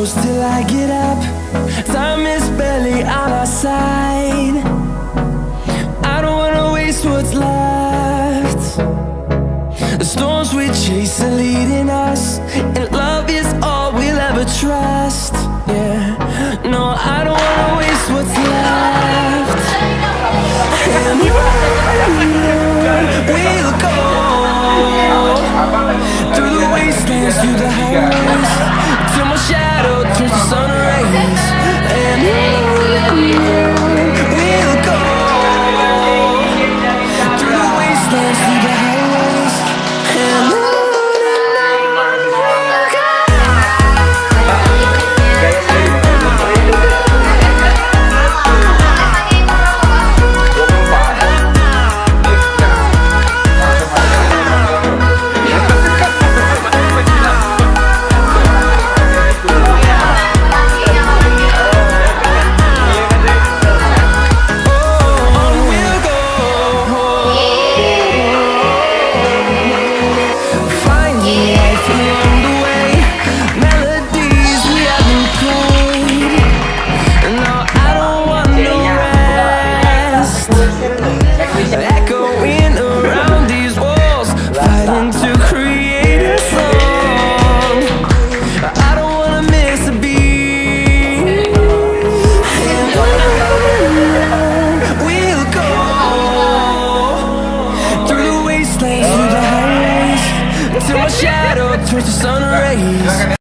close till I get up. Time is barely on our side. I don't wanna waste what's left. The storms we chase are leading us, and love is all we'll ever trust. Yeah, no, I don't wanna waste what's left. And we'll go through the wastelands, through the highways.